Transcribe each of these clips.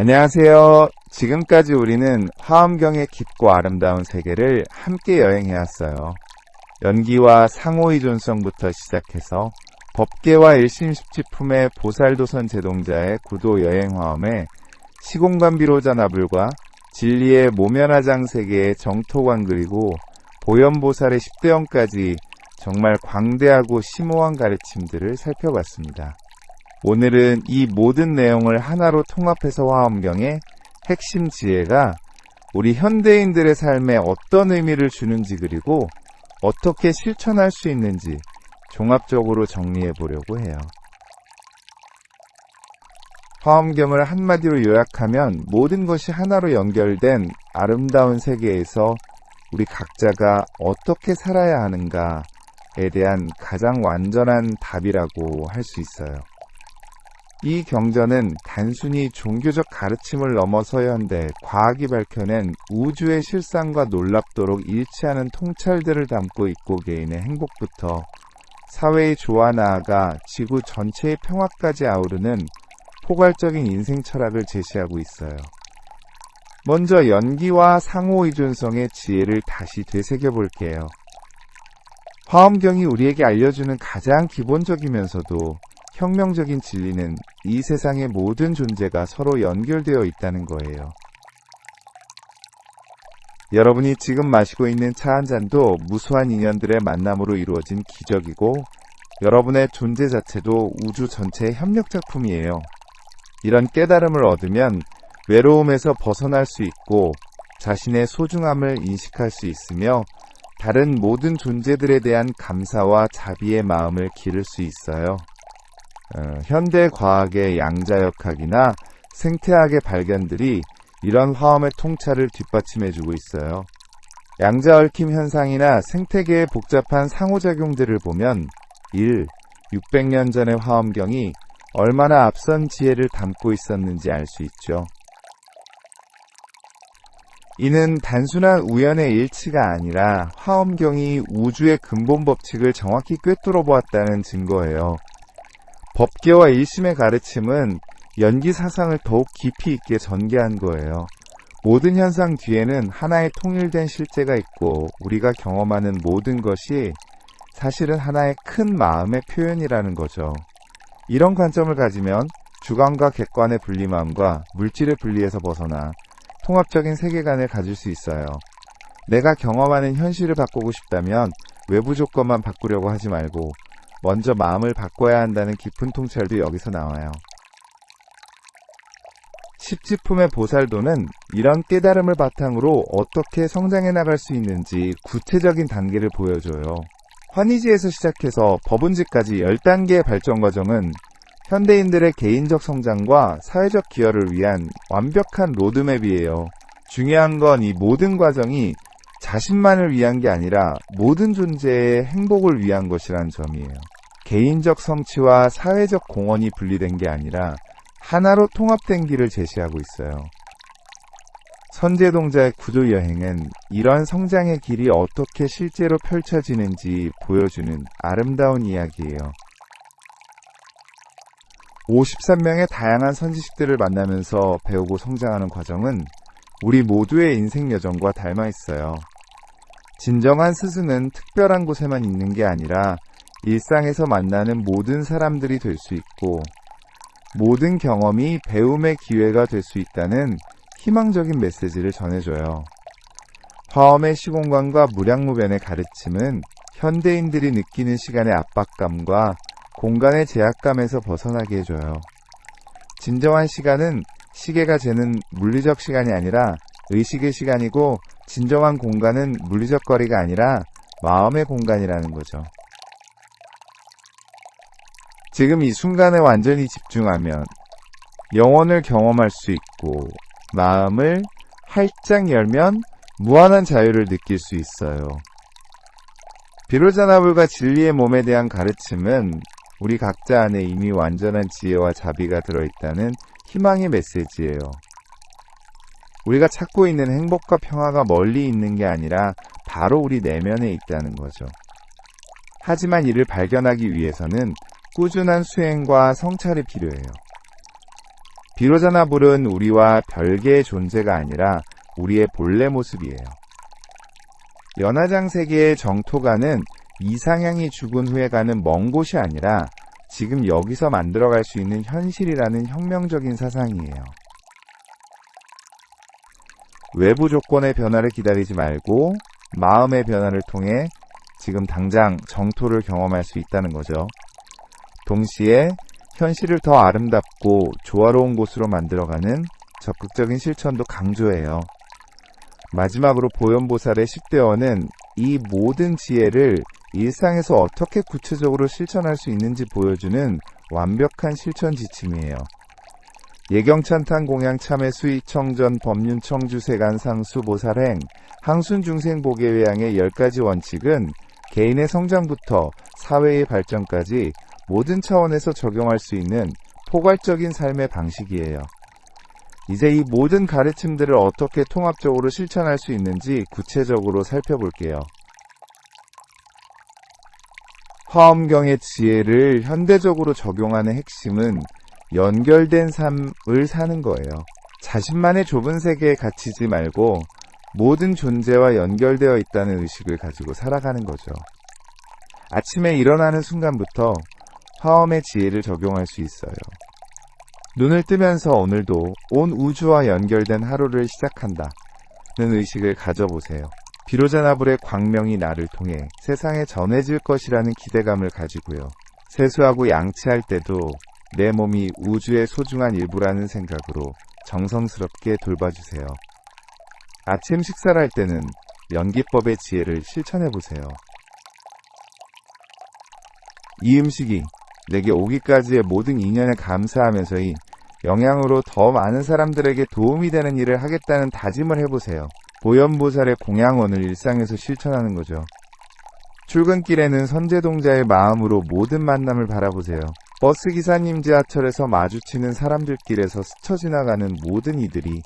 안녕하세요. 지금까지 우리는 화엄경의 깊고 아름다운 세계를 함께 여행해왔어요. 연기와 상호의존성부터 시작해서 법계와 일심십지품의 보살도선 제동자의 구도 여행화엄에 시공간비로자 나불과 진리의 모면화장 세계의 정토관 그리고 보현보살의 10대원까지 정말 광대하고 심오한 가르침들을 살펴봤습니다. 오늘은 이 모든 내용을 하나로 통합해서 화엄경의 핵심 지혜가 우리 현대인들의 삶에 어떤 의미를 주는지 그리고 어떻게 실천할 수 있는지 종합적으로 정리해 보려고 해요. 화엄경을 한마디로 요약하면 모든 것이 하나로 연결된 아름다운 세계에서 우리 각자가 어떻게 살아야 하는가에 대한 가장 완전한 답이라고 할 수 있어요. 이 경전은 단순히 종교적 가르침을 넘어서 현대 과학이 밝혀낸 우주의 실상과 놀랍도록 일치하는 통찰들을 담고 있고 개인의 행복부터 사회의 조화 나아가 지구 전체의 평화까지 아우르는 포괄적인 인생 철학을 제시하고 있어요. 먼저 연기와 상호의존성의 지혜를 다시 되새겨볼게요. 화엄경이 우리에게 알려주는 가장 기본적이면서도 혁명적인 진리는 이 세상의 모든 존재가 서로 연결되어 있다는 거예요. 여러분이 지금 마시고 있는 차 한 잔도 무수한 인연들의 만남으로 이루어진 기적이고 여러분의 존재 자체도 우주 전체의 협력작품이에요. 이런 깨달음을 얻으면 외로움에서 벗어날 수 있고 자신의 소중함을 인식할 수 있으며 다른 모든 존재들에 대한 감사와 자비의 마음을 기를 수 있어요. 현대 과학의 양자역학이나 생태학의 발견들이 이런 화엄의 통찰을 뒷받침해주고 있어요. 양자얽힘 현상이나 생태계의 복잡한 상호작용들을 보면 600년 전의 화엄경이 얼마나 앞선 지혜를 담고 있었는지 알 수 있죠. 이는 단순한 우연의 일치가 아니라 화엄경이 우주의 근본 법칙을 정확히 꿰뚫어 보았다는 증거예요. 법계와 일심의 가르침은 연기 사상을 더욱 깊이 있게 전개한 거예요. 모든 현상 뒤에는 하나의 통일된 실제가 있고 우리가 경험하는 모든 것이 사실은 하나의 큰 마음의 표현이라는 거죠. 이런 관점을 가지면 주관과 객관의 분리마음과 물질의 분리에서 벗어나 통합적인 세계관을 가질 수 있어요. 내가 경험하는 현실을 바꾸고 싶다면 외부 조건만 바꾸려고 하지 말고 먼저 마음을 바꿔야 한다는 깊은 통찰도 여기서 나와요. 십지품의 보살도는 이런 깨달음을 바탕으로 어떻게 성장해 나갈 수 있는지 구체적인 단계를 보여줘요. 환희지에서 시작해서 법운지까지 10단계의 발전 과정은 현대인들의 개인적 성장과 사회적 기여를 위한 완벽한 로드맵이에요. 중요한 건 이 모든 과정이 자신만을 위한 게 아니라 모든 존재의 행복을 위한 것이라는 점이에요. 개인적 성취와 사회적 공헌이 분리된 게 아니라 하나로 통합된 길을 제시하고 있어요. 선제동자의 구조 여행은 이런 성장의 길이 어떻게 실제로 펼쳐지는지 보여주는 아름다운 이야기예요. 53명의 다양한 선지식들을 만나면서 배우고 성장하는 과정은 우리 모두의 인생 여정과 닮아 있어요. 진정한 스승은 특별한 곳에만 있는 게 아니라 일상에서 만나는 모든 사람들이 될 수 있고 모든 경험이 배움의 기회가 될 수 있다는 희망적인 메시지를 전해줘요. 화엄의 시공간과 무량무변의 가르침은 현대인들이 느끼는 시간의 압박감과 공간의 제약감에서 벗어나게 해줘요. 진정한 시간은 시계가 재는 물리적 시간이 아니라 의식의 시간이고 진정한 공간은 물리적 거리가 아니라 마음의 공간이라는 거죠. 지금 이 순간에 완전히 집중하면 영혼을 경험할 수 있고 마음을 활짝 열면 무한한 자유를 느낄 수 있어요. 비로자나불과 진리의 몸에 대한 가르침은 우리 각자 안에 이미 완전한 지혜와 자비가 들어있다는 희망의 메시지예요. 우리가 찾고 있는 행복과 평화가 멀리 있는 게 아니라 바로 우리 내면에 있다는 거죠. 하지만 이를 발견하기 위해서는 꾸준한 수행과 성찰이 필요해요. 비로자나 불은 우리와 별개의 존재가 아니라 우리의 본래 모습이에요. 연화장 세계의 정토가는 이상향이 죽은 후에 가는 먼 곳이 아니라 지금 여기서 만들어갈 수 있는 현실이라는 혁명적인 사상이에요. 외부 조건의 변화를 기다리지 말고 마음의 변화를 통해 지금 당장 정토를 경험할 수 있다는 거죠. 동시에 현실을 더 아름답고 조화로운 곳으로 만들어가는 적극적인 실천도 강조해요. 마지막으로 보현보살의 10대원은 이 모든 지혜를 일상에서 어떻게 구체적으로 실천할 수 있는지 보여주는 완벽한 실천 지침이에요. 예경찬탄 공양 참회 수익 청전 법륜 청주 세간 상수 보살행 항순 중생 보계 외양의 10가지 원칙은 개인의 성장부터 사회의 발전까지 모든 차원에서 적용할 수 있는 포괄적인 삶의 방식이에요. 이제 이 모든 가르침들을 어떻게 통합적으로 실천할 수 있는지 구체적으로 살펴볼게요. 화엄경의 지혜를 현대적으로 적용하는 핵심은 연결된 삶을 사는 거예요. 자신만의 좁은 세계에 갇히지 말고 모든 존재와 연결되어 있다는 의식을 가지고 살아가는 거죠. 아침에 일어나는 순간부터 화엄의 지혜를 적용할 수 있어요. 눈을 뜨면서 오늘도 온 우주와 연결된 하루를 시작한다는 의식을 가져보세요. 비로자나불의 광명이 나를 통해 세상에 전해질 것이라는 기대감을 가지고요. 세수하고 양치할 때도 내 몸이 우주의 소중한 일부라는 생각으로 정성스럽게 돌봐주세요. 아침 식사를 할 때는 연기법의 지혜를 실천해보세요. 이 음식이 내게 오기까지의 모든 인연에 감사하면서의 영향으로 더 많은 사람들에게 도움이 되는 일을 하겠다는 다짐을 해보세요. 보현보살의 공양원을 일상에서 실천하는 거죠. 출근길에는 선제동자의 마음으로 모든 만남을 바라보세요. 버스기사님 지하철에서 마주치는 사람들길에서 스쳐 지나가는 모든 이들이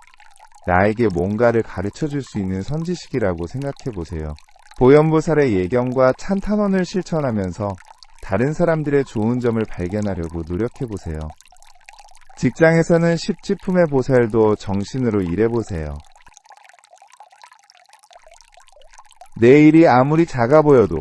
나에게 뭔가를 가르쳐줄 수 있는 선지식이라고 생각해보세요. 보현보살의 예경과 찬탄원을 실천하면서 다른 사람들의 좋은 점을 발견하려고 노력해보세요. 직장에서는 십지품의 보살도 정신으로 일해보세요. 내 일이 아무리 작아 보여도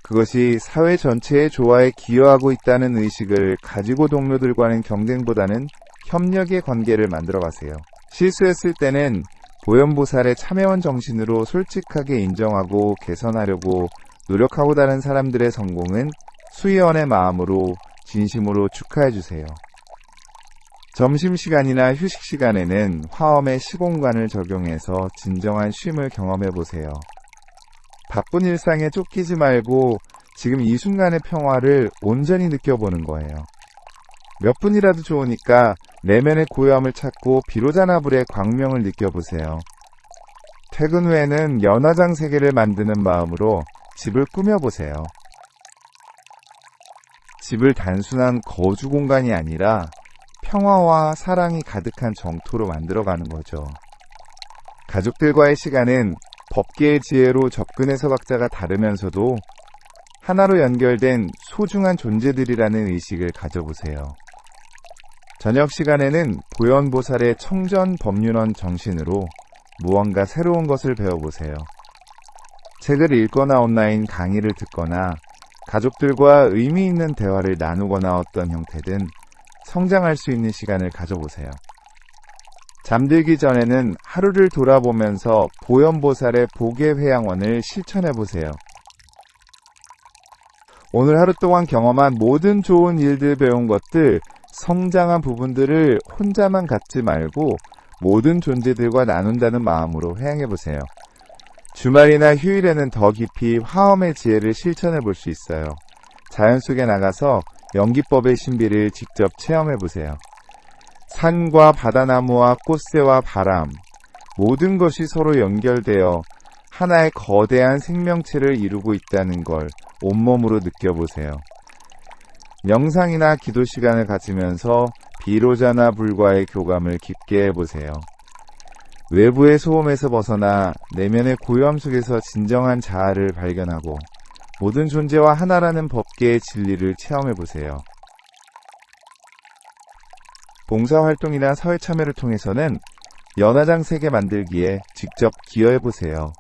그것이 사회 전체의 조화에 기여하고 있다는 의식을 가지고 동료들과는 경쟁보다는 협력의 관계를 만들어가세요. 실수했을 때는 보현보살의 참회원 정신으로 솔직하게 인정하고 개선하려고 노력하고 다른 사람들의 성공은 수의원의 마음으로 진심으로 축하해주세요. 점심시간이나 휴식시간에는 화엄의 시공간을 적용해서 진정한 쉼을 경험해보세요. 바쁜 일상에 쫓기지 말고 지금 이 순간의 평화를 온전히 느껴보는 거예요. 몇 분이라도 좋으니까 내면의 고요함을 찾고 비로자나불의 광명을 느껴보세요. 퇴근 후에는 연화장 세계를 만드는 마음으로 집을 꾸며보세요. 집을 단순한 거주 공간이 아니라 평화와 사랑이 가득한 정토로 만들어가는 거죠. 가족들과의 시간은 법계의 지혜로 접근해서 각자가 다르면서도 하나로 연결된 소중한 존재들이라는 의식을 가져보세요. 저녁 시간에는 보현보살의 청전 법륜원 정신으로 무언가 새로운 것을 배워보세요. 책을 읽거나 온라인 강의를 듣거나 가족들과 의미 있는 대화를 나누거나 어떤 형태든 성장할 수 있는 시간을 가져보세요. 잠들기 전에는 하루를 돌아보면서 보현보살의 보계회양원을 실천해보세요. 오늘 하루 동안 경험한 모든 좋은 일들, 배운 것들, 성장한 부분들을 혼자만 갖지 말고 모든 존재들과 나눈다는 마음으로 회양해보세요. 주말이나 휴일에는 더 깊이 화엄의 지혜를 실천해볼 수 있어요. 자연 속에 나가서 연기법의 신비를 직접 체험해보세요. 산과 바다나무와 꽃새와 바람, 모든 것이 서로 연결되어 하나의 거대한 생명체를 이루고 있다는 걸 온몸으로 느껴보세요. 명상이나 기도 시간을 가지면서 비로자나 불과의 교감을 깊게 해보세요. 외부의 소음에서 벗어나 내면의 고요함 속에서 진정한 자아를 발견하고 모든 존재와 하나라는 법계의 진리를 체험해보세요. 봉사활동이나 사회 참여를 통해서는 연화장 세계 만들기에 직접 기여해보세요.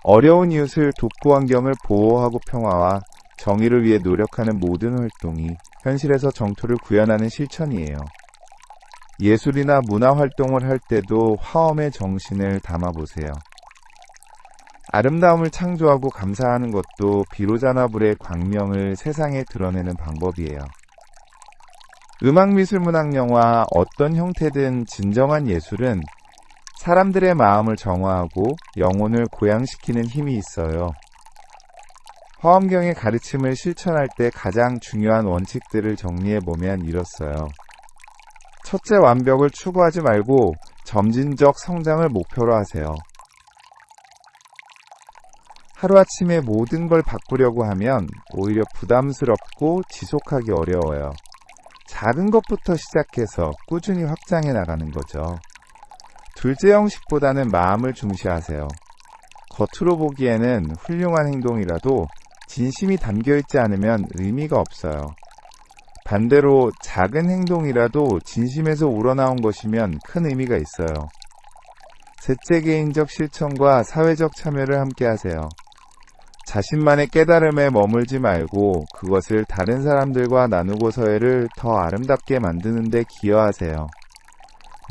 어려운 이웃을 돕고 환경을 보호하고 평화와 정의를 위해 노력하는 모든 활동이 현실에서 정토를 구현하는 실천이에요. 예술이나 문화활동을 할 때도 화엄의 정신을 담아보세요. 아름다움을 창조하고 감사하는 것도 비로자나불의 광명을 세상에 드러내는 방법이에요. 음악, 미술, 문학, 영화 어떤 형태든 진정한 예술은 사람들의 마음을 정화하고 영혼을 고양시키는 힘이 있어요. 화엄경의 가르침을 실천할 때 가장 중요한 원칙들을 정리해보면 이렇어요. 첫째, 완벽을 추구하지 말고 점진적 성장을 목표로 하세요. 하루아침에 모든 걸 바꾸려고 하면 오히려 부담스럽고 지속하기 어려워요. 작은 것부터 시작해서 꾸준히 확장해 나가는 거죠. 둘째, 형식보다는 마음을 중시하세요. 겉으로 보기에는 훌륭한 행동이라도 진심이 담겨있지 않으면 의미가 없어요. 반대로 작은 행동이라도 진심에서 우러나온 것이면 큰 의미가 있어요. 셋째, 개인적 실천과 사회적 참여를 함께 하세요. 자신만의 깨달음에 머물지 말고 그것을 다른 사람들과 나누고 사회를 더 아름답게 만드는 데 기여하세요.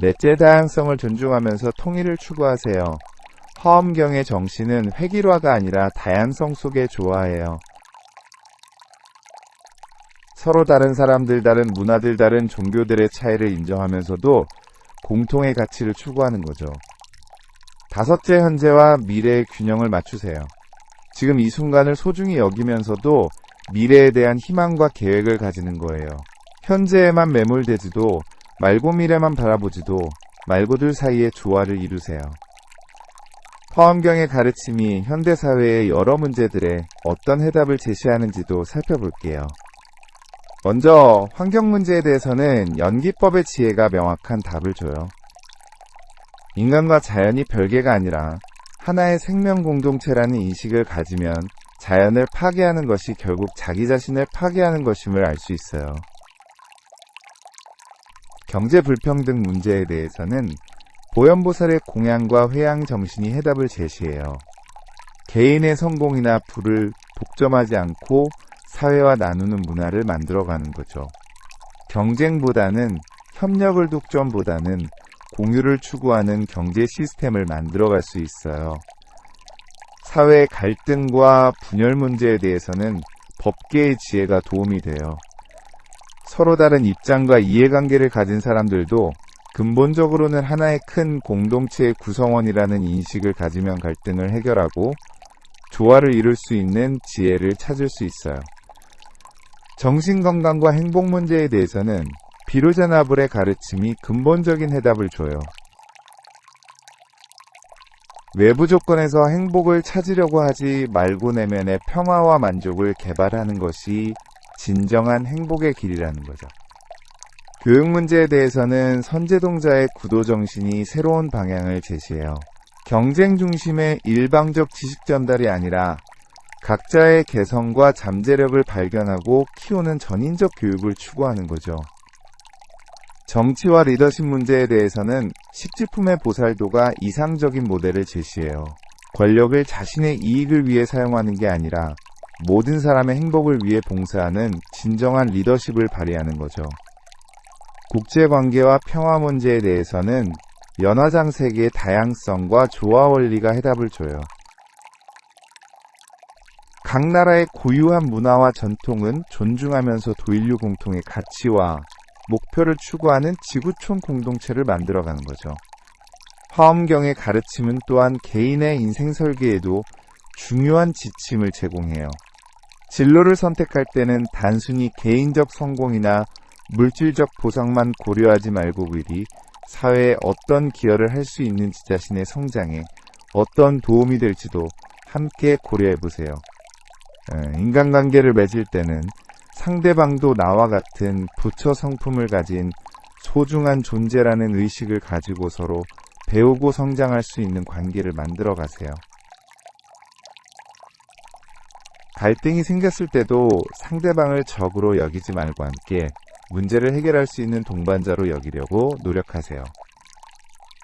넷째, 다양성을 존중하면서 통일을 추구하세요. 화엄경의 정신은 획일화가 아니라 다양성 속의 조화예요. 서로 다른 사람들, 다른 문화들, 다른 종교들의 차이를 인정하면서도 공통의 가치를 추구하는 거죠. 다섯째, 현재와 미래의 균형을 맞추세요. 지금 이 순간을 소중히 여기면서도 미래에 대한 희망과 계획을 가지는 거예요. 현재에만 매몰되지도 말고 미래만 바라보지도 말고들 사이의 조화를 이루세요. 화엄경의 가르침이 현대사회의 여러 문제들에 어떤 해답을 제시하는지도 살펴볼게요. 먼저 환경 문제에 대해서는 연기법의 지혜가 명확한 답을 줘요. 인간과 자연이 별개가 아니라 하나의 생명 공동체라는 인식을 가지면 자연을 파괴하는 것이 결국 자기 자신을 파괴하는 것임을 알 수 있어요. 경제 불평등 문제에 대해서는 보현보살의 공양과 회양 정신이 해답을 제시해요. 개인의 성공이나 부를 독점하지 않고 사회와 나누는 문화를 만들어가는 거죠. 경쟁보다는 협력을 독점보다는 공유를 추구하는 경제 시스템을 만들어갈 수 있어요. 사회 갈등과 분열 문제에 대해서는 법계의 지혜가 도움이 돼요. 서로 다른 입장과 이해관계를 가진 사람들도 근본적으로는 하나의 큰 공동체의 구성원이라는 인식을 가지면 갈등을 해결하고 조화를 이룰 수 있는 지혜를 찾을 수 있어요. 정신건강과 행복 문제에 대해서는 비로자나불의 가르침이 근본적인 해답을 줘요. 외부 조건에서 행복을 찾으려고 하지 말고 내면의 평화와 만족을 개발하는 것이 진정한 행복의 길이라는 거죠. 교육 문제에 대해서는 선제동자의 구도정신이 새로운 방향을 제시해요. 경쟁 중심의 일방적 지식 전달이 아니라 각자의 개성과 잠재력을 발견하고 키우는 전인적 교육을 추구하는 거죠. 정치와 리더십 문제에 대해서는 십지품의 보살도가 이상적인 모델을 제시해요. 권력을 자신의 이익을 위해 사용하는 게 아니라 모든 사람의 행복을 위해 봉사하는 진정한 리더십을 발휘하는 거죠. 국제관계와 평화 문제에 대해서는 연화장 세계의 다양성과 조화 원리가 해답을 줘요. 각 나라의 고유한 문화와 전통은 존중하면서 도인류 공통의 가치와 목표를 추구하는 지구촌 공동체를 만들어가는 거죠. 화엄경의 가르침은 또한 개인의 인생 설계에도 중요한 지침을 제공해요. 진로를 선택할 때는 단순히 개인적 성공이나 물질적 보상만 고려하지 말고 미리 사회에 어떤 기여를 할 수 있는지 자신의 성장에 어떤 도움이 될지도 함께 고려해보세요. 인간관계를 맺을 때는 상대방도 나와 같은 부처 성품을 가진 소중한 존재라는 의식을 가지고 서로 배우고 성장할 수 있는 관계를 만들어 가세요. 갈등이 생겼을 때도 상대방을 적으로 여기지 말고 함께 문제를 해결할 수 있는 동반자로 여기려고 노력하세요.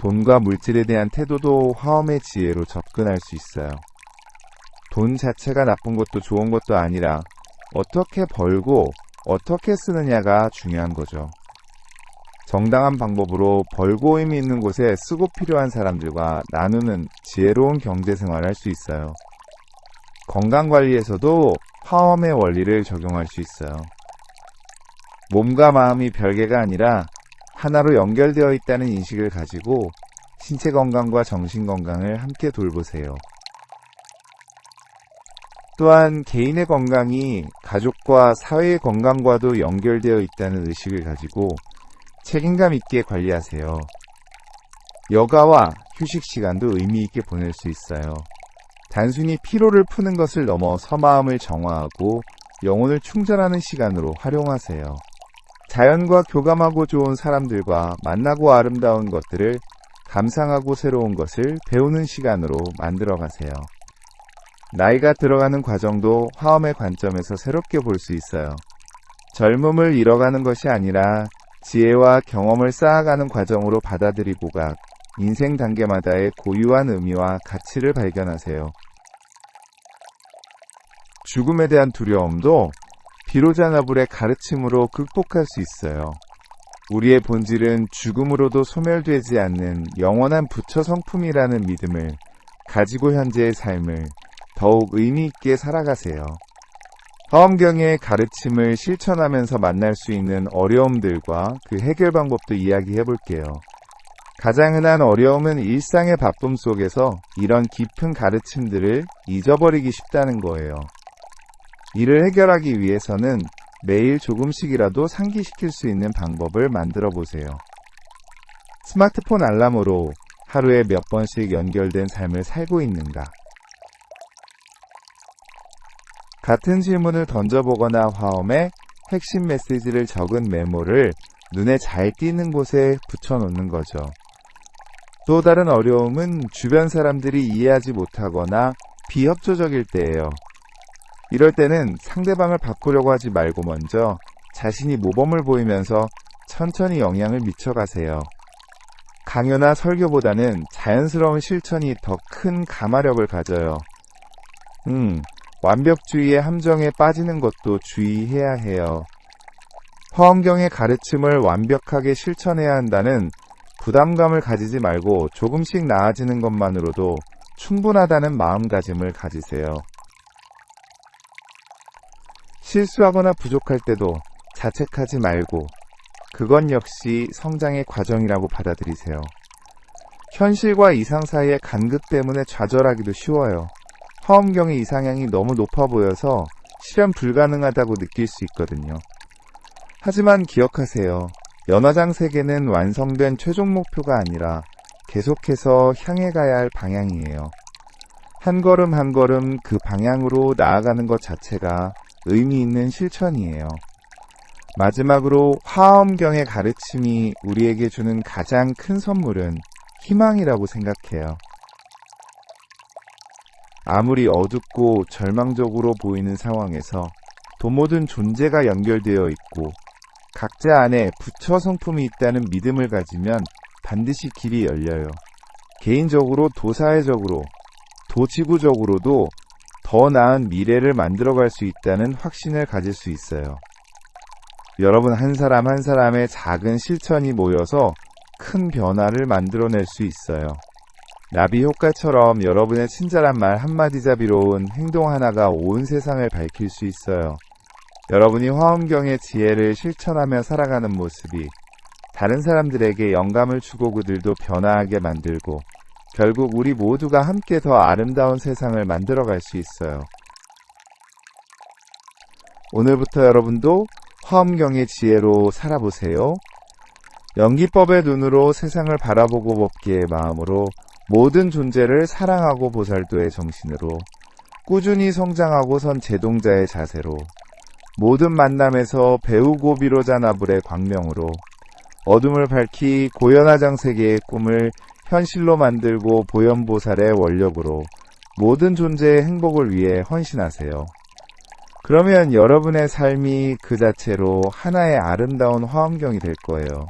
돈과 물질에 대한 태도도 화엄의 지혜로 접근할 수 있어요. 돈 자체가 나쁜 것도 좋은 것도 아니라 어떻게 벌고 어떻게 쓰느냐가 중요한 거죠. 정당한 방법으로 벌고 의미 있는 곳에 쓰고 필요한 사람들과 나누는 지혜로운 경제생활을 할 수 있어요. 건강관리에서도 화엄의 원리를 적용할 수 있어요. 몸과 마음이 별개가 아니라 하나로 연결되어 있다는 인식을 가지고 신체 건강과 정신 건강을 함께 돌보세요. 또한 개인의 건강이 가족과 사회의 건강과도 연결되어 있다는 의식을 가지고 책임감 있게 관리하세요. 여가와 휴식 시간도 의미 있게 보낼 수 있어요. 단순히 피로를 푸는 것을 넘어서 마음을 정화하고 영혼을 충전하는 시간으로 활용하세요. 자연과 교감하고 좋은 사람들과 만나고 아름다운 것들을 감상하고 새로운 것을 배우는 시간으로 만들어 가세요. 나이가 들어가는 과정도 화엄의 관점에서 새롭게 볼 수 있어요. 젊음을 잃어가는 것이 아니라 지혜와 경험을 쌓아가는 과정으로 받아들이고가 인생 단계마다의 고유한 의미와 가치를 발견하세요. 죽음에 대한 두려움도 비로자나불의 가르침으로 극복할 수 있어요. 우리의 본질은 죽음으로도 소멸되지 않는 영원한 부처 성품이라는 믿음을 가지고 현재의 삶을 더욱 의미 있게 살아가세요. 화엄경의 가르침을 실천하면서 만날 수 있는 어려움들과 그 해결 방법도 이야기해 볼게요. 가장 흔한 어려움은 일상의 바쁨 속에서 이런 깊은 가르침들을 잊어버리기 쉽다는 거예요. 이를 해결하기 위해서는 매일 조금씩이라도 상기시킬 수 있는 방법을 만들어 보세요. 스마트폰 알람으로 하루에 몇 번씩 연결된 삶을 살고 있는가? 같은 질문을 던져보거나 화엄에 핵심 메시지를 적은 메모를 눈에 잘 띄는 곳에 붙여놓는 거죠. 또 다른 어려움은 주변 사람들이 이해하지 못하거나 비협조적일 때예요. 이럴 때는 상대방을 바꾸려고 하지 말고 먼저 자신이 모범을 보이면서 천천히 영향을 미쳐가세요. 강요나 설교보다는 자연스러운 실천이 더 큰 감화력을 가져요. 완벽주의의 함정에 빠지는 것도 주의해야 해요. 화엄경의 가르침을 완벽하게 실천해야 한다는 부담감을 가지지 말고 조금씩 나아지는 것만으로도 충분하다는 마음가짐을 가지세요. 실수하거나 부족할 때도 자책하지 말고 그건 역시 성장의 과정이라고 받아들이세요. 현실과 이상 사이의 간극 때문에 좌절하기도 쉬워요. 화엄경의 이상향이 너무 높아 보여서 실현 불가능하다고 느낄 수 있거든요. 하지만 기억하세요. 연화장 세계는 완성된 최종 목표가 아니라 계속해서 향해 가야 할 방향이에요. 한 걸음 한 걸음 그 방향으로 나아가는 것 자체가 의미 있는 실천이에요. 마지막으로 화엄경의 가르침이 우리에게 주는 가장 큰 선물은 희망이라고 생각해요. 아무리 어둡고 절망적으로 보이는 상황에서 또 모든 존재가 연결되어 있고 각자 안에 부처 성품이 있다는 믿음을 가지면 반드시 길이 열려요. 개인적으로, 도사회적으로, 도지구적으로도 더 나은 미래를 만들어갈 수 있다는 확신을 가질 수 있어요. 여러분 한 사람 한 사람의 작은 실천이 모여서 큰 변화를 만들어낼 수 있어요. 나비 효과처럼 여러분의 친절한 말 한마디 자비로운 행동 하나가 온 세상을 밝힐 수 있어요. 여러분이 화엄경의 지혜를 실천하며 살아가는 모습이 다른 사람들에게 영감을 주고 그들도 변화하게 만들고 결국 우리 모두가 함께 더 아름다운 세상을 만들어갈 수 있어요. 오늘부터 여러분도 화엄경의 지혜로 살아보세요. 연기법의 눈으로 세상을 바라보고 법기의 마음으로 모든 존재를 사랑하고 보살도의 정신으로 꾸준히 성장하고 선 제동자의 자세로 모든 만남에서 배우고 비로자나불의 광명으로 어둠을 밝히 고연화장 세계의 꿈을 현실로 만들고 보현보살의 원력으로 모든 존재의 행복을 위해 헌신하세요. 그러면 여러분의 삶이 그 자체로 하나의 아름다운 화엄경이 될 거예요.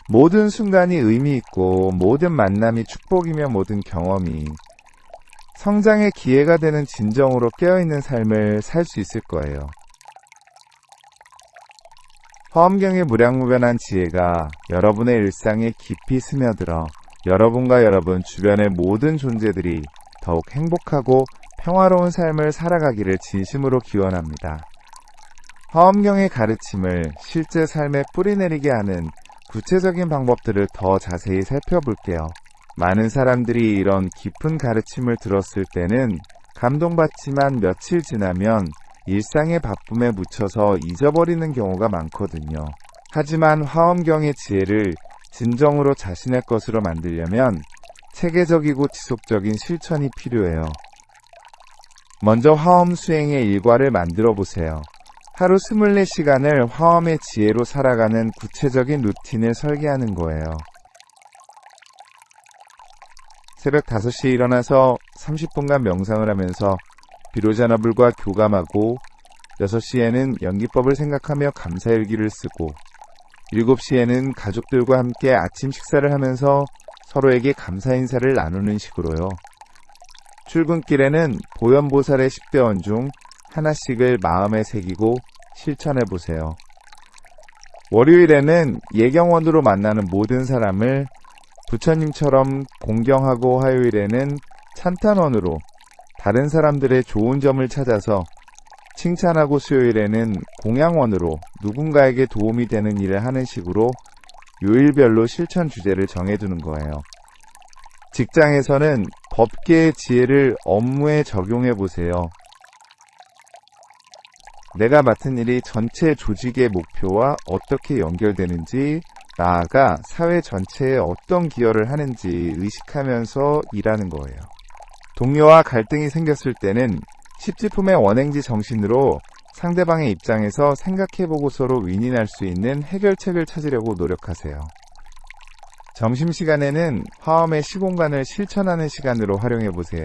모든 순간이 의미 있고 모든 만남이 축복이며 모든 경험이 성장의 기회가 되는 진정으로 깨어있는 삶을 살 수 있을 거예요. 화엄경의 무량무변한 지혜가 여러분의 일상에 깊이 스며들어 여러분과 여러분 주변의 모든 존재들이 더욱 행복하고 평화로운 삶을 살아가기를 진심으로 기원합니다. 화엄경의 가르침을 실제 삶에 뿌리내리게 하는 구체적인 방법들을 더 자세히 살펴볼게요. 많은 사람들이 이런 깊은 가르침을 들었을 때는 감동받지만 며칠 지나면 일상의 바쁨에 묻혀서 잊어버리는 경우가 많거든요. 하지만 화엄경의 지혜를 진정으로 자신의 것으로 만들려면 체계적이고 지속적인 실천이 필요해요. 먼저 화엄 수행의 일과를 만들어 보세요. 하루 24시간을 화엄의 지혜로 살아가는 구체적인 루틴을 설계하는 거예요. 새벽 5시에 일어나서 30분간 명상을 하면서 비로자나불과 교감하고 6시에는 연기법을 생각하며 감사일기를 쓰고 7시에는 가족들과 함께 아침 식사를 하면서 서로에게 감사 인사를 나누는 식으로요. 출근길에는 보현보살의 10대원 중 하나씩을 마음에 새기고 실천해보세요. 월요일에는 예경원으로 만나는 모든 사람을 부처님처럼 공경하고 화요일에는 찬탄원으로 다른 사람들의 좋은 점을 찾아서 칭찬하고 수요일에는 공양원으로 누군가에게 도움이 되는 일을 하는 식으로 요일별로 실천 주제를 정해두는 거예요. 직장에서는 법계의 지혜를 업무에 적용해보세요. 내가 맡은 일이 전체 조직의 목표와 어떻게 연결되는지, 나아가 사회 전체에 어떤 기여를 하는지 의식하면서 일하는 거예요. 동료와 갈등이 생겼을 때는 십지품의 원행지 정신으로 상대방의 입장에서 생각해보고서로 윈윈할 수 있는 해결책을 찾으려고 노력하세요. 점심시간에는 화엄의 시공간을 실천하는 시간으로 활용해보세요.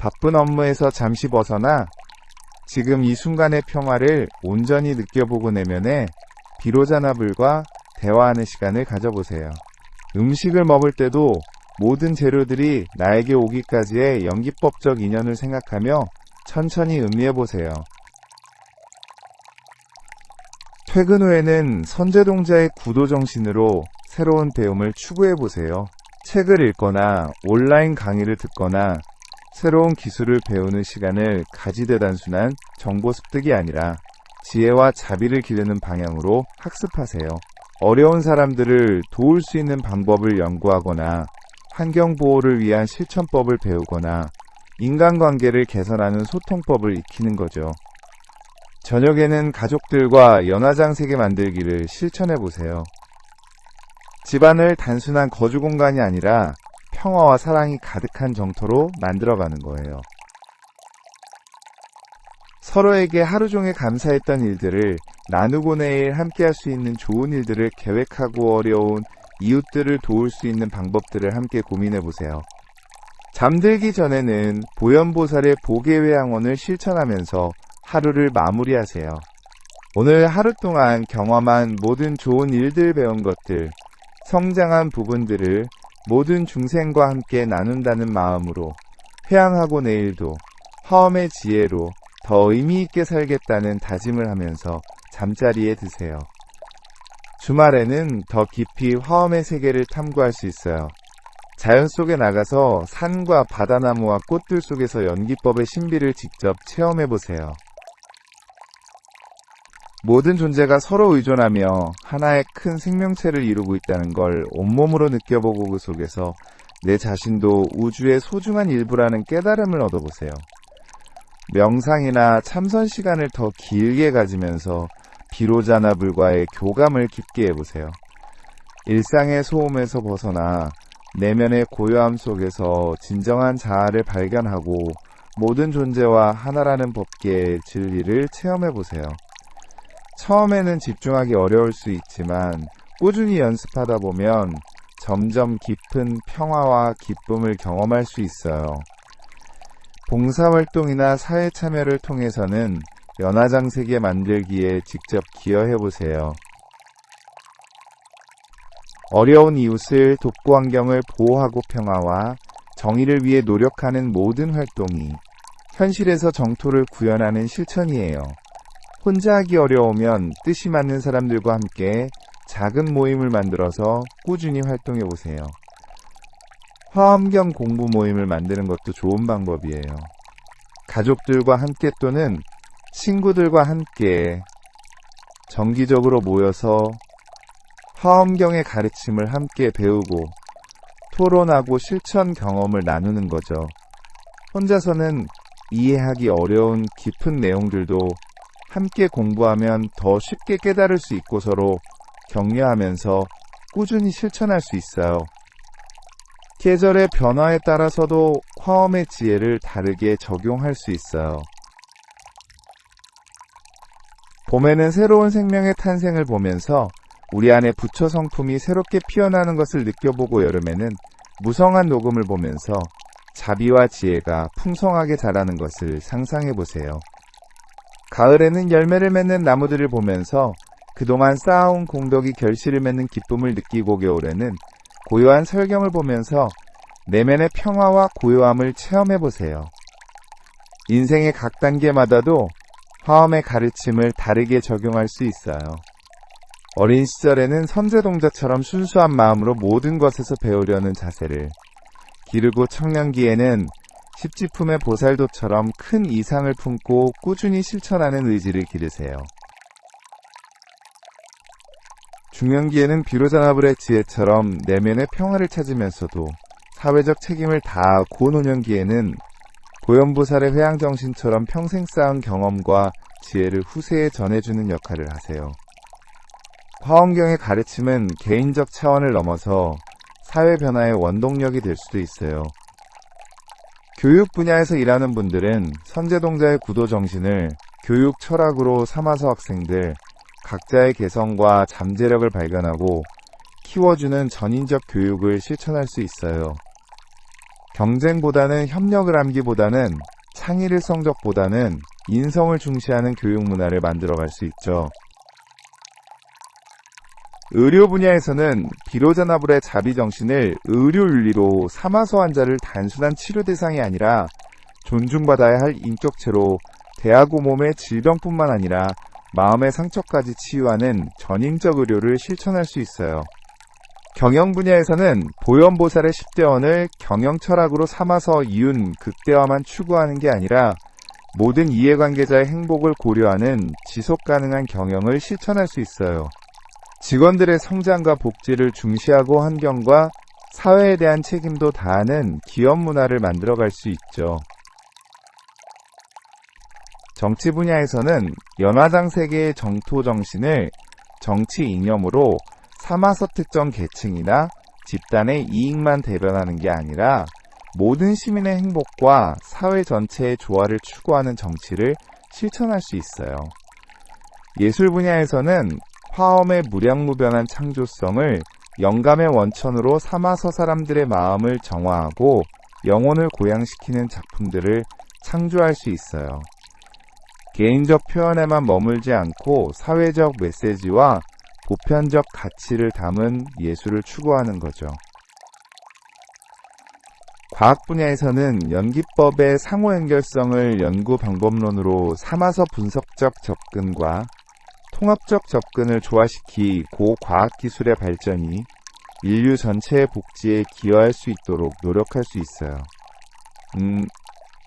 바쁜 업무에서 잠시 벗어나 지금 이 순간의 평화를 온전히 느껴보고 내면에 비로자나불과 대화하는 시간을 가져보세요. 음식을 먹을 때도 모든 재료들이 나에게 오기까지의 연기법적 인연을 생각하며 천천히 음미해보세요. 퇴근 후에는 선제동자의 구도정신으로 새로운 배움을 추구해보세요. 책을 읽거나 온라인 강의를 듣거나 새로운 기술을 배우는 시간을 가지되 단순한 정보 습득이 아니라 지혜와 자비를 기르는 방향으로 학습하세요. 어려운 사람들을 도울 수 있는 방법을 연구하거나 환경보호를 위한 실천법을 배우거나 인간관계를 개선하는 소통법을 익히는 거죠. 저녁에는 가족들과 연화장세계 만들기를 실천해보세요. 집안을 단순한 거주 공간이 아니라 평화와 사랑이 가득한 정토로 만들어가는 거예요. 서로에게 하루 종일 감사했던 일들을 나누고 내일 함께할 수 있는 좋은 일들을 계획하고 어려운 이웃들을 도울 수 있는 방법들을 함께 고민해보세요. 잠들기 전에는 보현보살의 보계회양원을 실천하면서 하루를 마무리하세요. 오늘 하루 동안 경험한 모든 좋은 일들 배운 것들, 성장한 부분들을 모든 중생과 함께 나눈다는 마음으로 회양하고 내일도 화엄의 지혜로 더 의미있게 살겠다는 다짐을 하면서 잠자리에 드세요. 주말에는 더 깊이 화엄의 세계를 탐구할 수 있어요. 자연 속에 나가서 산과 바다나무와 꽃들 속에서 연기법의 신비를 직접 체험해보세요. 모든 존재가 서로 의존하며 하나의 큰 생명체를 이루고 있다는 걸 온몸으로 느껴보고 그 속에서 내 자신도 우주의 소중한 일부라는 깨달음을 얻어보세요. 명상이나 참선 시간을 더 길게 가지면서 비로자나불과의 교감을 깊게 해보세요. 일상의 소음에서 벗어나 내면의 고요함 속에서 진정한 자아를 발견하고 모든 존재와 하나라는 법계의 진리를 체험해보세요. 처음에는 집중하기 어려울 수 있지만 꾸준히 연습하다 보면 점점 깊은 평화와 기쁨을 경험할 수 있어요. 봉사활동이나 사회 참여를 통해서는 연화장세계 만들기에 직접 기여해보세요. 어려운 이웃을 돕고 환경을 보호하고 평화와 정의를 위해 노력하는 모든 활동이 현실에서 정토를 구현하는 실천이에요. 혼자 하기 어려우면 뜻이 맞는 사람들과 함께 작은 모임을 만들어서 꾸준히 활동해보세요. 화환경 공부 모임을 만드는 것도 좋은 방법이에요. 가족들과 함께 또는 친구들과 함께 정기적으로 모여서 화엄경의 가르침을 함께 배우고 토론하고 실천 경험을 나누는 거죠. 혼자서는 이해하기 어려운 깊은 내용들도 함께 공부하면 더 쉽게 깨달을 수 있고 서로 격려하면서 꾸준히 실천할 수 있어요. 계절의 변화에 따라서도 화엄의 지혜를 다르게 적용할 수 있어요. 봄에는 새로운 생명의 탄생을 보면서 우리 안에 부처 성품이 새롭게 피어나는 것을 느껴보고 여름에는 무성한 녹음을 보면서 자비와 지혜가 풍성하게 자라는 것을 상상해보세요. 가을에는 열매를 맺는 나무들을 보면서 그동안 쌓아온 공덕이 결실을 맺는 기쁨을 느끼고 겨울에는 고요한 설경을 보면서 내면의 평화와 고요함을 체험해보세요. 인생의 각 단계마다도 화엄의 가르침을 다르게 적용할 수 있어요. 어린 시절에는 선제동자처럼 순수한 마음으로 모든 것에서 배우려는 자세를, 기르고 청년기에는 십지품의 보살도처럼 큰 이상을 품고 꾸준히 실천하는 의지를 기르세요. 중년기에는 비로자나불의 지혜처럼 내면의 평화를 찾으면서도 사회적 책임을 다하고 노년기에는 고연보살의 회양정신처럼 평생 쌓은 경험과 지혜를 후세에 전해주는 역할을 하세요. 화엄경의 가르침은 개인적 차원을 넘어서 사회 변화의 원동력이 될 수도 있어요. 교육 분야에서 일하는 분들은 선제동자의 구도정신을 교육 철학으로 삼아서 학생들, 각자의 개성과 잠재력을 발견하고 키워주는 전인적 교육을 실천할 수 있어요. 경쟁보다는 협력을 암기보다는 창의를 성적보다는 인성을 중시하는 교육 문화를 만들어갈 수 있죠. 의료 분야에서는 비로자나불의 자비정신을 의료윤리로 삼아서 환자를 단순한 치료 대상이 아니라 존중받아야 할 인격체로 대하고 몸의 질병뿐만 아니라 마음의 상처까지 치유하는 전인적 의료를 실천할 수 있어요. 경영 분야에서는 보현보살의 10대원을 경영철학으로 삼아서 이윤, 극대화만 추구하는 게 아니라 모든 이해관계자의 행복을 고려하는 지속가능한 경영을 실천할 수 있어요. 직원들의 성장과 복지를 중시하고 환경과 사회에 대한 책임도 다하는 기업 문화를 만들어갈 수 있죠. 정치 분야에서는 연화장세계의 정토 정신을 정치 이념으로 삼아서 특정 계층이나 집단의 이익만 대변하는 게 아니라 모든 시민의 행복과 사회 전체의 조화를 추구하는 정치를 실천할 수 있어요. 예술 분야에서는 화엄의 무량무변한 창조성을 영감의 원천으로 삼아서 사람들의 마음을 정화하고 영혼을 고양시키는 작품들을 창조할 수 있어요. 개인적 표현에만 머물지 않고 사회적 메시지와 보편적 가치를 담은 예술을 추구하는 거죠. 과학 분야에서는 연기법의 상호연결성을 연구 방법론으로 삼아서 분석적 접근과 통합적 접근을 조화시키 고과학기술의 발전이 인류 전체의 복지에 기여할 수 있도록 노력할 수 있어요.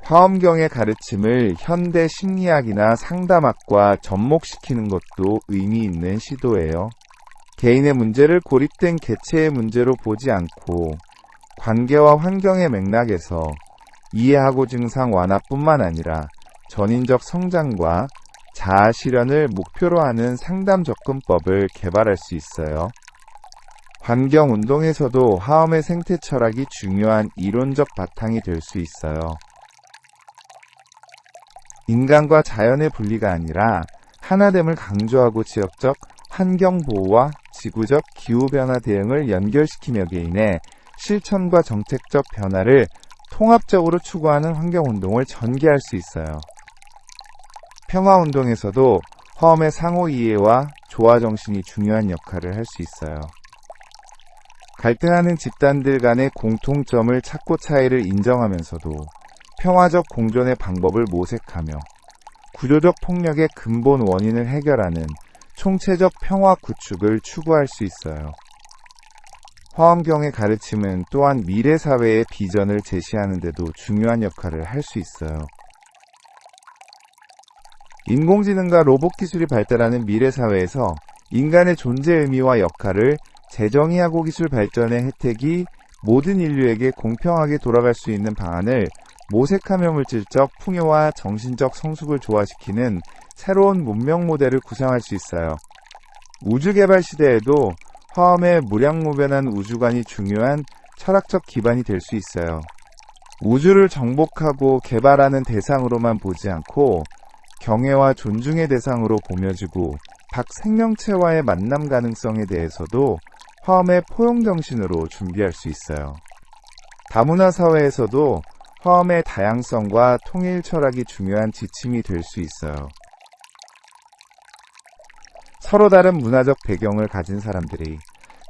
화엄경의 가르침을 현대 심리학이나 상담학과 접목시키는 것도 의미 있는 시도예요. 개인의 문제를 고립된 개체의 문제로 보지 않고 관계와 환경의 맥락에서 이해하고 증상 완화뿐만 아니라 전인적 성장과 자아 실현을 목표로 하는 상담 접근법을 개발할 수 있어요. 환경운동에서도 화엄의 생태 철학이 중요한 이론적 바탕이 될 수 있어요. 인간과 자연의 분리가 아니라 하나됨을 강조하고 지역적 환경보호와 지구적 기후변화 대응을 연결시키며 개인의 실천과 정책적 변화를 통합적으로 추구하는 환경운동을 전개할 수 있어요. 평화운동에서도 화엄의 상호 이해와 조화 정신이 중요한 역할을 할 수 있어요. 갈등하는 집단들 간의 공통점을 찾고 차이를 인정하면서도 평화적 공존의 방법을 모색하며 구조적 폭력의 근본 원인을 해결하는 총체적 평화 구축을 추구할 수 있어요. 화엄경의 가르침은 또한 미래 사회의 비전을 제시하는 데도 중요한 역할을 할 수 있어요. 인공지능과 로봇 기술이 발달하는 미래 사회에서 인간의 존재 의미와 역할을 재정의하고 기술 발전의 혜택이 모든 인류에게 공평하게 돌아갈 수 있는 방안을 모색하며 물질적 풍요와 정신적 성숙을 조화시키는 새로운 문명 모델을 구상할 수 있어요. 우주개발 시대에도 화엄의 무량무변한 우주관이 중요한 철학적 기반이 될 수 있어요. 우주를 정복하고 개발하는 대상으로만 보지 않고 경애와 존중의 대상으로 보며지고 각 생명체와의 만남 가능성에 대해서도 화엄의 포용정신으로 준비할 수 있어요. 다문화 사회에서도 화엄의 다양성과 통일 철학이 중요한 지침이 될 수 있어요. 서로 다른 문화적 배경을 가진 사람들이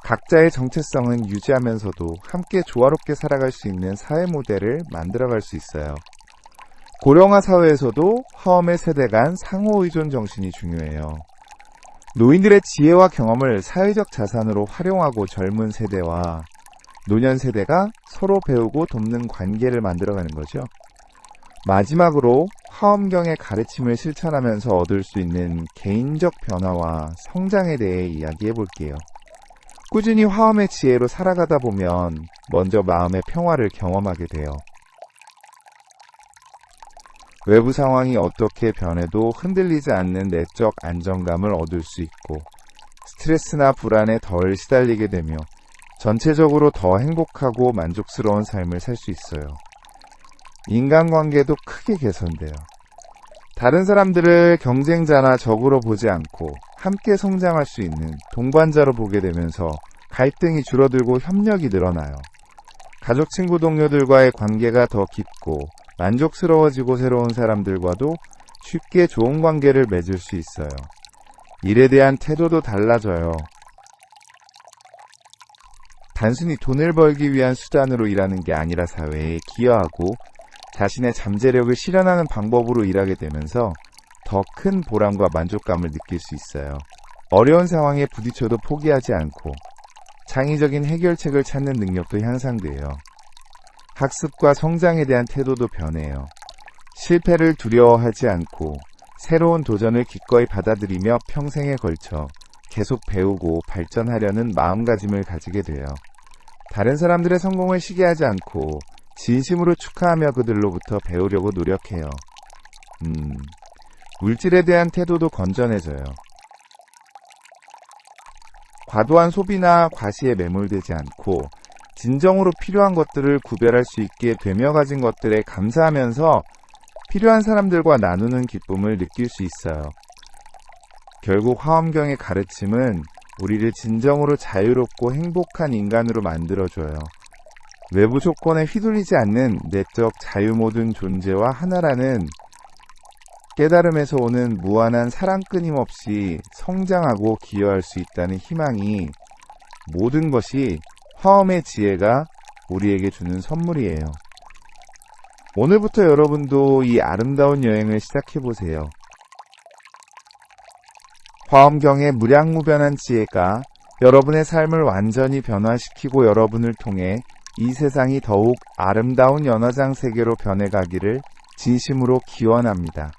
각자의 정체성은 유지하면서도 함께 조화롭게 살아갈 수 있는 사회 모델을 만들어갈 수 있어요. 고령화 사회에서도 화엄의 세대 간 상호 의존 정신이 중요해요. 노인들의 지혜와 경험을 사회적 자산으로 활용하고 젊은 세대와 노년 세대가 서로 배우고 돕는 관계를 만들어가는 거죠. 마지막으로 화엄경의 가르침을 실천하면서 얻을 수 있는 개인적 변화와 성장에 대해 이야기해 볼게요. 꾸준히 화엄의 지혜로 살아가다 보면 먼저 마음의 평화를 경험하게 돼요. 외부 상황이 어떻게 변해도 흔들리지 않는 내적 안정감을 얻을 수 있고 스트레스나 불안에 덜 시달리게 되며 전체적으로 더 행복하고 만족스러운 삶을 살 수 있어요. 인간관계도 크게 개선돼요. 다른 사람들을 경쟁자나 적으로 보지 않고 함께 성장할 수 있는 동반자로 보게 되면서 갈등이 줄어들고 협력이 늘어나요. 가족, 친구, 동료들과의 관계가 더 깊고 만족스러워지고 새로운 사람들과도 쉽게 좋은 관계를 맺을 수 있어요. 일에 대한 태도도 달라져요. 단순히 돈을 벌기 위한 수단으로 일하는 게 아니라 사회에 기여하고 자신의 잠재력을 실현하는 방법으로 일하게 되면서 더 큰 보람과 만족감을 느낄 수 있어요. 어려운 상황에 부딪혀도 포기하지 않고 창의적인 해결책을 찾는 능력도 향상돼요. 학습과 성장에 대한 태도도 변해요. 실패를 두려워하지 않고 새로운 도전을 기꺼이 받아들이며 평생에 걸쳐 계속 배우고 발전하려는 마음가짐을 가지게 돼요. 다른 사람들의 성공을 시기하지 않고 진심으로 축하하며 그들로부터 배우려고 노력해요. 물질에 대한 태도도 건전해져요. 과도한 소비나 과시에 매몰되지 않고 진정으로 필요한 것들을 구별할 수 있게 되며 가진 것들에 감사하면서 필요한 사람들과 나누는 기쁨을 느낄 수 있어요. 결국 화엄경의 가르침은 우리를 진정으로 자유롭고 행복한 인간으로 만들어줘요. 외부 조건에 휘둘리지 않는 내적 자유 모든 존재와 하나라는 깨달음에서 오는 무한한 사랑 끊임없이 성장하고 기여할 수 있다는 희망이 모든 것이 화엄의 지혜가 우리에게 주는 선물이에요. 오늘부터 여러분도 이 아름다운 여행을 시작해보세요. 화엄경의 무량무변한 지혜가 여러분의 삶을 완전히 변화시키고 여러분을 통해 이 세상이 더욱 아름다운 연화장 세계로 변해가기를 진심으로 기원합니다.